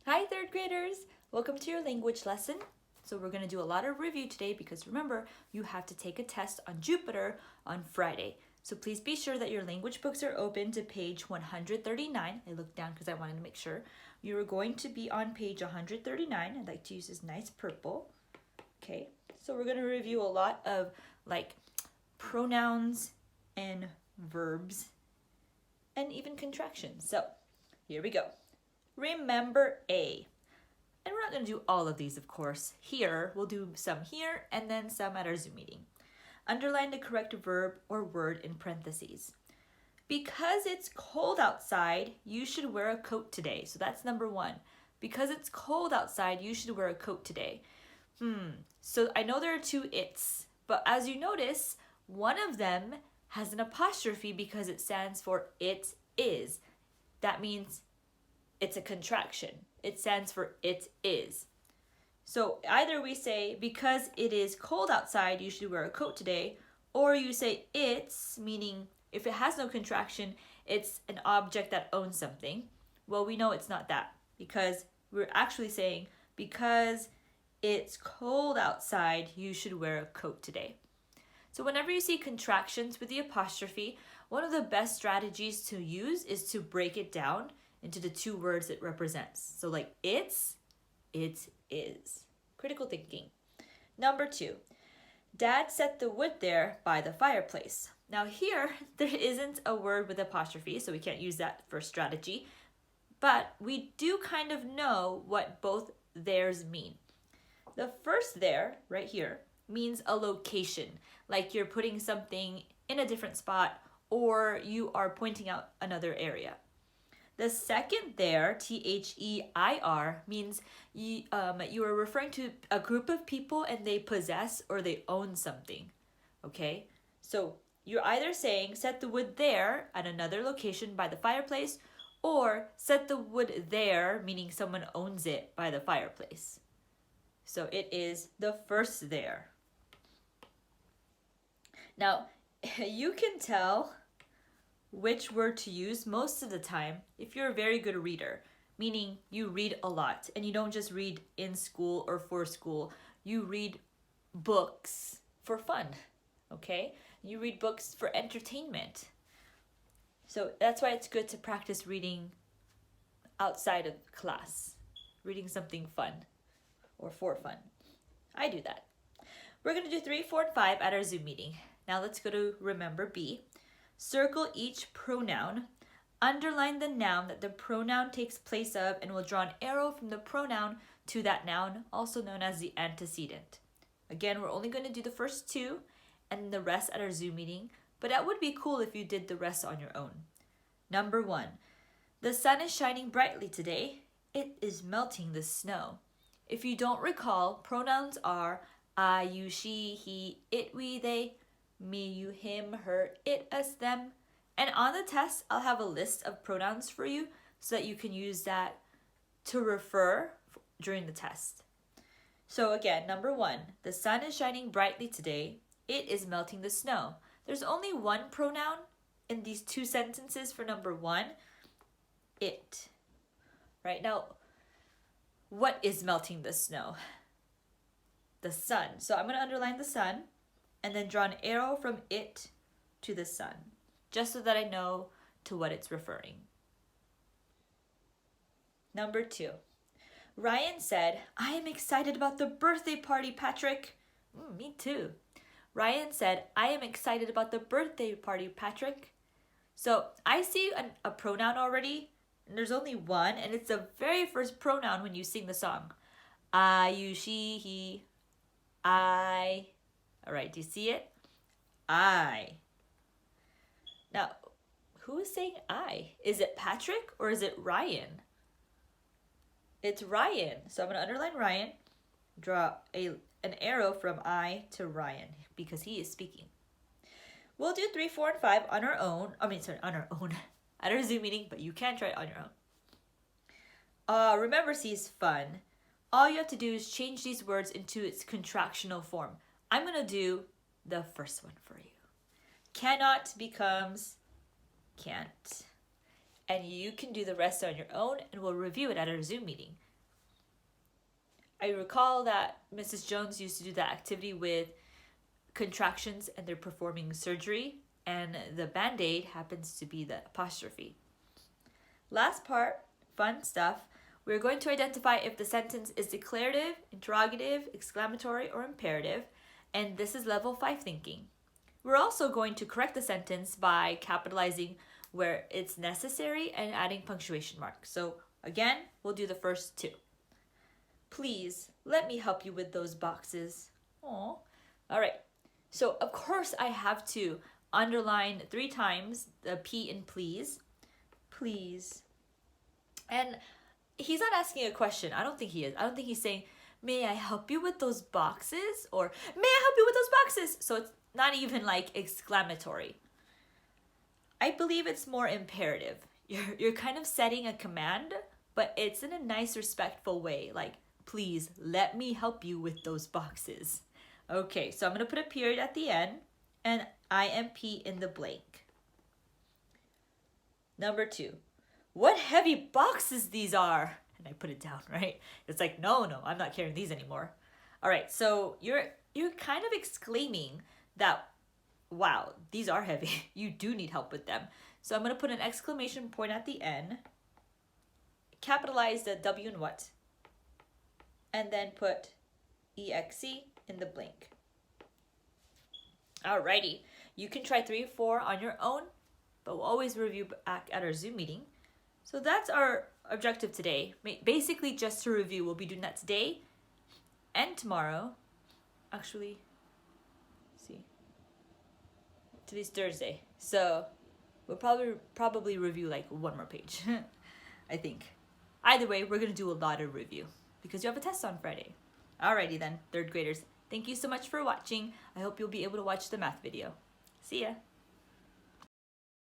Hi third graders! Welcome to your language lesson. So we're going to do a lot of review today because remember, you have to take a test on Jupiter on Friday. So please be sure that your language books are open to page 139. I looked down because I wanted to make sure. You are going to be on page 139. I'd like to use this nice purple. Okay, so we're going to review a lot of like pronouns and verbs and even contractions. So here we go. Remember A. And we're not going to do all of these, of course. Here, we'll do some here and then some at our Zoom meeting. Underline the correct verb or word in parentheses. Because it's cold outside, you should wear a coat today. So that's number one. Because it's cold outside, you should wear a coat today. So I know there are two it's, but as you notice, one of them has an apostrophe because it stands for it is. That means it's a contraction. It stands for it is. So either we say, because it is cold outside, you should wear a coat today, or you say it's, meaning if it has no contraction, it's an object that owns something. Well, we know it's not that because we're actually saying, because it's cold outside, you should wear a coat today. So whenever you see contractions with the apostrophe, one of the best strategies to use is to break it down into the two words it represents. So like it's, it is. Critical thinking. Number 2, Dad set the wood there by the fireplace. Now here, there isn't a word with apostrophe, so we can't use that for strategy, but we do kind of know what both theirs mean. The first there, right here, means a location, like you're putting something in a different spot or you are pointing out another area. The second there, T-H-E-I-R, means you are referring to a group of people and they possess or they own something, okay? So you're either saying set the wood there at another location by the fireplace, or set the wood there, meaning someone owns it by the fireplace. So it is the first there. Now, you can tell which word to use most of the time if you're a very good reader, meaning you read a lot and you don't just read in school or for school, you read books for fun, okay? You read books for entertainment. So that's why it's good to practice reading outside of class, reading something fun or for fun. I do that. We're going to do 3, 4, and 5 at our Zoom meeting. Now let's go to remember B. Circle each pronoun. Underline the noun that the pronoun takes place of and we'll draw an arrow from the pronoun to that noun, also known as the antecedent. Again, we're only going to do the first 2 and the rest at our Zoom meeting, but that would be cool if you did the rest on your own. Number 1. The sun is shining brightly today. It is melting the snow. If you don't recall, pronouns are I, you, she, he, it, we, they, me, you, him, her, it, us, them. And on the test, I'll have a list of pronouns for you so that you can use that to refer during the test. So again, number 1, the sun is shining brightly today. It is melting the snow. There's only one pronoun in these 2 sentences for number 1, it. Right now, what is melting the snow? The sun. So I'm going to underline the sun and then draw an arrow from it to the sun, just so that I know to what it's referring. Number 2. Ryan said, I am excited about the birthday party, Patrick. Me too. Ryan said, I am excited about the birthday party, Patrick. So I see a pronoun already, and there's only one, and it's the very first pronoun when you sing the song. I, you, she, he, I. All right, do you see it? I. Now, who is saying I? Is it Patrick or is it Ryan? It's Ryan. So I'm going to underline Ryan, draw an arrow from I to Ryan because he is speaking. We'll do 3, 4, and 5 on our own. On our own at our Zoom meeting, but you can try it on your own. Remember, C is fun. All you have to do is change these words into its contractional form. I'm going to do the first one for you. Cannot becomes can't. And you can do the rest on your own and we'll review it at our Zoom meeting. I recall that Mrs. Jones used to do that activity with contractions and they're performing surgery, and the band-aid happens to be the apostrophe. Last part, fun stuff. We're going to identify if the sentence is declarative, interrogative, exclamatory, or imperative, and this is level 5 thinking. We're also going to correct the sentence by capitalizing where it's necessary and adding punctuation marks. So again, we'll do the first two. Please, let me help you with those boxes. Aw. All right. So of course I have to underline 3 times the P in please. Please. And he's not asking a question. I don't think he is. I don't think he's saying, may I help you with those boxes? Or may I help you with those boxes? So it's not even like exclamatory. I believe it's more imperative. You're kind of setting a command, but it's in a nice, respectful way. Like, please let me help you with those boxes. Okay, so I'm going to put a period at the end and IMP in the blank. Number 2, what heavy boxes these are. And I put it down, right? It's like, no, I'm not carrying these anymore. All right, so you're kind of exclaiming that, wow, these are heavy. You do need help with them. So I'm going to put an exclamation point at the end, capitalize the W in what, and then put EXE in the blank. Alrighty, you can try 3 or 4 on your own, but we'll always review back at our Zoom meeting. So that's our objective today. Basically, just to review, we'll be doing that today and tomorrow. Actually, see, today's Thursday, so we'll probably review like 1 more page. I think. Either way, we're gonna do a lot of review because you have a test on Friday. Alrighty then, 3rd graders. Thank you so much for watching. I hope you'll be able to watch the math video. See ya.